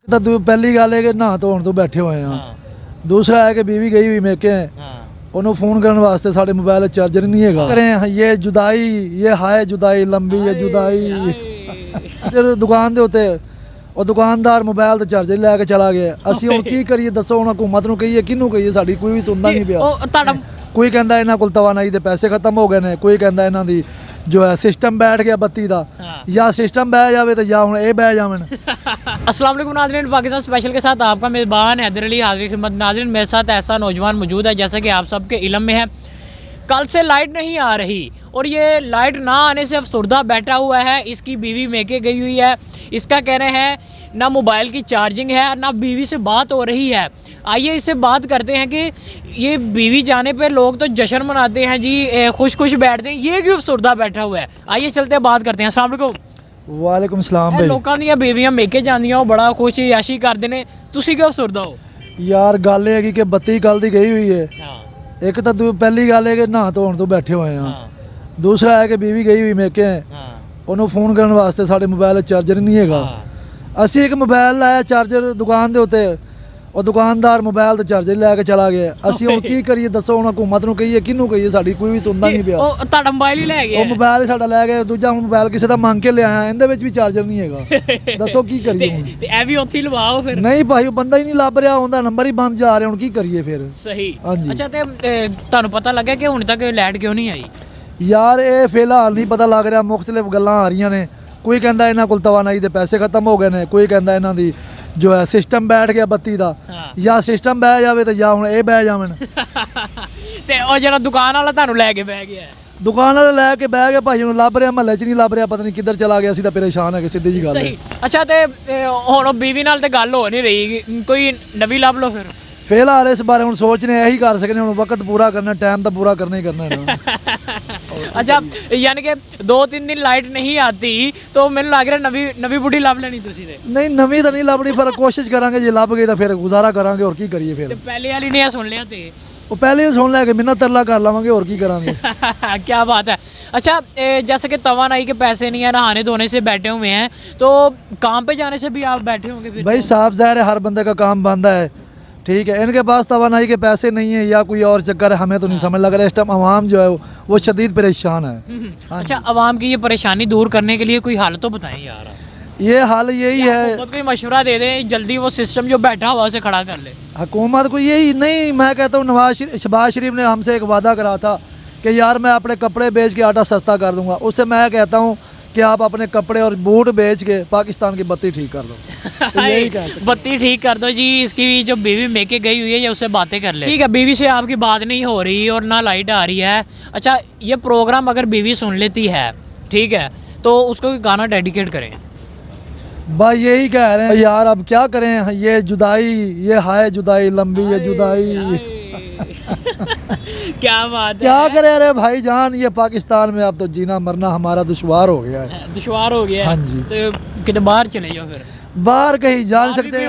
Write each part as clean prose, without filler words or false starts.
तो पहली गल है कि नहा धोण तो बैठे हुए हैं। दूसरा है कि बीवी गई हुई मेके है, उन्होंने फोन करने वास्ते साढ़े मोबाइल चार्जर नहीं है। करें ये जुदाई, ये हाय जुदाई, लंबी ये जुदाई। दुकान दे उत्ते और दुकानदार मोबाइल तो चार्जर लैके चला गया। ਅਸੀਂ ਹੁਣ ਕੀ ਕਰੀਏ ਦੱਸੋ, ਹੁਣ ਹਕੂਮਤ ਨੂੰ ਕਹੀਏ, ਕਿਹਨੂੰ ਕਹੀਏ, ਸਾਡੀ ਕੋਈ ਵੀ ਸੁਣਦਾ ਨਹੀਂ ਪਿਆ। ਕੋਈ ਕਹਿੰਦਾ ਇਹਨਾਂ ਕੋਲ ਤਵਾਨਾਈ ਦੇ ਪੈਸੇ ਖਤਮ ਹੋ ਗਏ ਨੇ, ਕੋਈ ਕਹਿੰਦਾ ਇਹਨਾਂ ਦੀ जो है सिस्टम बैठ गया बत्ती का, या सिस्टम बह जाए तो या हुण ये बह जावन। अस्सलाम वालेकुम नाज़रीन, पाकिस्तान स्पेशल के साथ आपका मेज़बान हैदर अली हाज़िर खिदमत। नाज़रीन, मेरे साथ ऐसा नौजवान मौजूद है जैसा कि आप सबके इल्म में है, कल से लाइट नहीं आ रही और ये लाइट ना आने से अफसरदा बैठा हुआ है। इसकी बीवी मेके गई हुई है। इसका कहना है ना मोबाइल की चार्जिंग है, ना बीवी से बात हो रही है। आइए इससे बात करते हैं कि ये बीवी जाने पे लोग तो जश्न मनाते हैं जी, खुश खुश बैठते हैं, ये क्यों अफसरदा बैठा हुआ है। आइए चलते बात करते हैं। अस्सलाम वालेकुम। वालेकुम सलाम भाई। लोगों दी बीवियां मेके जांदियां वो बड़ा खुश याशी करते हैं, तुसी क्यों अफसरदा हो? यार गल है कि बत्ती कल दी गई हुई है। एक तो पहली गल है कि नहा धोण तो बैठे हुए हैं। दूसरा है कि बीवी गई हुई मेके है, उन्होंने फोन करने वास्ते साढ़े मोबाइल चार्जर नहीं है। ਅਸੀਂ ਇੱਕ ਮੋਬਾਈਲ ਲਾਇਆ ਚਾਰਜਰ ਦੁਕਾਨ ਦੇ ਉੱਤੇ, ਉਹ ਦੁਕਾਨਦਾਰ ਮੋਬਾਈਲ ਤੇ ਚਾਰਜਰ ਲੈ ਕੇ ਚਲਾ ਗਿਆ। ਅਸੀਂ ਹੁਣ ਕੀ ਕਰੀਏ ਦੱਸੋ, ਹੁਣ ਹਕੂਮਤ ਨੂੰ ਕਹੀਏ, ਕਿਹਨੂੰ ਕਹੀਏ, ਸਾਡੀ ਕੋਈ ਵੀ ਸੁਣਦਾ ਨਹੀਂ ਪਿਆ। ਉਹ ਤੁਹਾਡਾ ਮੋਬਾਈਲ ਹੀ ਲੈ ਗਿਆ। ਉਹ ਮੋਬਾਈਲ ਸਾਡਾ ਲੈ ਗਿਆ। ਦੂਜਾ ਹੁਣ ਮੋਬਾਈਲ ਕਿਸੇ ਦਾ ਮੰਗ ਕੇ ਲਿਆਇਆ, ਇਹਦੇ ਵਿੱਚ ਵੀ ਚਾਰਜਰ ਨਹੀਂ ਹੈਗਾ। ਦੱਸੋ ਕੀ ਕਰੀਏ ਹੁਣ? ਤੇ ਇਹ ਵੀ ਉੱਥੇ ਹੀ ਲਵਾਓ ਫਿਰ। ਨਹੀਂ ਭਾਈ, ਉਹ ਬੰਦਾ ਹੀ ਨਹੀਂ ਲੱਭ ਰਿਹਾ, ਉਹਦਾ ਨੰਬਰ ਹੀ ਬੰਦ ਜਾ ਰਿਹਾ। ਹੁਣ ਕੀ ਕਰੀਏ ਫਿਰ? ਸਹੀ। ਹਾਂਜੀ। ਅੱਛਾ, ਤੇ ਤੁਹਾਨੂੰ ਪਤਾ ਲੱਗਿਆ ਕਿ ਹੁਣ ਤੱਕ ਲਾਈਟ ਕਿਉਂ ਨਹੀਂ ਆਈ? ਯਾਰ ਇਹ ਫਿਲਹਾਲ ਨਹੀਂ ਪਤਾ ਲੱਗ ਰਿਹਾ, ਮੁਖਤਲਿਫ ਗੱਲਾਂ ਆ ਰਹੀਆਂ ਨੇ। ਕੋਈ ਕਹਿੰਦਾ ਇਹਨਾਂ ਕੋਲ ਤਵਾਨਾਈ ਦੇ ਪੈਸੇ ਖਤਮ ਹੋ ਗਏ ਨੇ, ਕੋਈ ਕਹਿੰਦਾ ਇਹਨਾਂ ਦੀ ਜੋ ਹੈ ਸਿਸਟਮ ਬੈਠ ਗਿਆ ਬੱਤੀ ਦਾ, ਜਾਂ ਸਿਸਟਮ ਬਹਿ ਜਾਵੇ ਤਾਂ ਜਾਂ ਹੁਣ ਇਹ ਬਹਿ ਜਾਵਣ। ਤੇ ਉਹ ਜਿਹੜਾ ਦੁਕਾਨ ਵਾਲਾ ਤੁਹਾਨੂੰ ਲੈ ਕੇ ਬਹਿ ਗਿਆ? ਦੁਕਾਨ ਵਾਲਾ ਲੈ ਕੇ ਬਹਿ ਗਿਆ ਭਾਈ, ਨੂੰ ਲੱਭ ਰਿਹਾ, ਮਹੱਲੇ 'ਚ ਨਹੀਂ ਲੱਭ ਰਿਹਾ, ਪਤਾ ਨਹੀਂ ਕਿੱਧਰ ਚਲਾ ਗਿਆ। ਅਸੀਂ ਤਾਂ ਪਰੇਸ਼ਾਨ ਹੈਗੇ, ਸਿੱਧੀ ਜੀ ਗੱਲ ਹੈ। ਅੱਛਾ, ਤੇ ਹੁਣ ਬੀਵੀ ਨਾਲ ਤੇ ਗੱਲ ਹੋ ਨਹੀਂ ਰਹੀ, ਕੋਈ ਨਵੀਂ ਲੱਭ ਲਓ ਫਿਰ। ਫਿਲਹਾਲ ਇਸ ਬਾਰੇ ਹੁਣ ਸੋਚ ਨੇ ਇਹੀ ਕਰ ਸਕਦੇ, ਹੁਣ ਵਕਤ ਪੂਰਾ ਕਰਨਾ, टाइम तो पूरा करना ही करना है। अच्छा, यानी कि 2-3 दिन लाइट नहीं आती तो मैंने लग रहा नवी बुढ़ी लभ लेनी तुसी ते? नहीं, नवी तो नहीं लभनी, पर कोशिश करांगे, जे लभ गई तो फिर गुजारा करांगे, और की करिए फिर। पहले वाली नहीं सुन लिया ते वो पहले ही सुन लिया कि मिन्नत तरला कर लवांगे, और की करांगे। क्या बात है। अच्छा, जैसे कि तवानाई के पैसे नहीं है, नहाने धोने से बैठे हुए हैं, तो काम पे जाने से भी आप बैठे होंगे फिर? भाई साफ ज़ाहिर है, हर बंदे का काम बंदा है, ठीक है। इनके पास तवानाई के पैसे नहीं है या कोई और चक्कर है, हमें तो नहीं समझ लग रहा है। इस टाइम आवाम जो है वो शदीद परेशान है। अच्छा, आवाम की ये परेशानी दूर करने के लिए कोई हल तो बताएं यार। ये हाल यही है, कोई मशवरा दे दें, जल्दी वो सिस्टम जो बैठा हुआ उसे खड़ा कर ले। हुकूमत को यही नहीं, मैं कहता हूँ शहबाज शरीफ ने हमसे एक वादा करा था कि यार मैं अपने कपड़े बेच के आटा सस्ता कर दूंगा। उससे मैं कहता हूँ कि आप अपने कपड़े और बूट बेच के पाकिस्तान की बत्ती ठीक कर दो। तो यही कहते हैं। बत्ती ठीक कर दो जी। इसकी जो बीवी मेके गई हुई है या उससे बातें कर ले। ठीक है, बीवी से आपकी बात नहीं हो रही और ना लाइट आ रही है। अच्छा, ये प्रोग्राम अगर बीवी सुन लेती है, ठीक है, तो उसको गाना डेडिकेट करें। भाई यही कह रहे हैं यार, अब क्या करें, ये जुदाई, ये हाय जुदाई, लंबी ये जुदाई। क्या बात है। क्या करे, अरे भाई जान, ये पाकिस्तान में अब तो जीना मरना हमारा दुश्वार हो गया है। दुश्वार हो गया। हाँ जी। तो कितने बाहर चले जाओ फिर? बाहर कहीं जा नहीं सकते,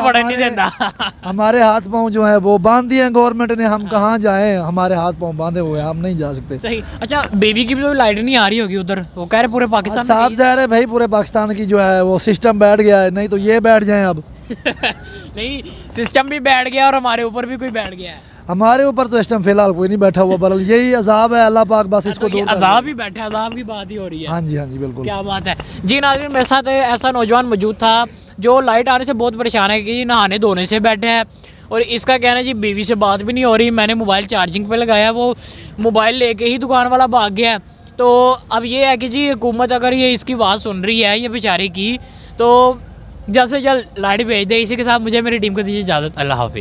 हमारे हाथ पाँव जो है वो बांध दिए गवर्नमेंट ने, हम कहाँ जाएं, हमारे हाथ पाँव बांधे हुए हैं, हम नहीं जा सकते। सही। अच्छा, बेबी की भी तो लाइट नहीं आ रही होगी उधर, वो कह रहे पूरे पाकिस्तान साफ ज़ाहिर है भाई, पूरे पाकिस्तान की जो है वो सिस्टम बैठ गया है, नहीं तो ये बैठ जाएं अब। नहीं, सिस्टम भी बैठ गया और हमारे ऊपर भी कोई बैठ गया है। हमारे ऊपर तो इस टाइम फिलहाल कोई नहीं बैठा हुआ, बरल यही अजाब है, अल्लाह पाक बस इसको दूर। अजाब ही बैठा है, अजाब की बात ही हो रही है। हाँ जी, हाँ जी, बिल्कुल। क्या बात है जी। नाज़रीन, मेरे साथ ऐसा नौजवान मौजूद था जो लाइट आने से बहुत परेशान है कि नहाने धोने से बैठे हैं, और इसका कहना है जी बीवी से बात भी नहीं हो रही। मैंने मोबाइल चार्जिंग पे लगाया, वो मोबाइल लेके ही दुकान वाला भाग गया। तो अब ये है कि जी हुकूमत अगर ये इसकी बात सुन रही है ये बेचारे की, तो जल्द से जल्द लाइट भेज दे। इसी के साथ मुझे मेरी टीम को दीजिए इजाज़त। अल्लाह हाफिज़।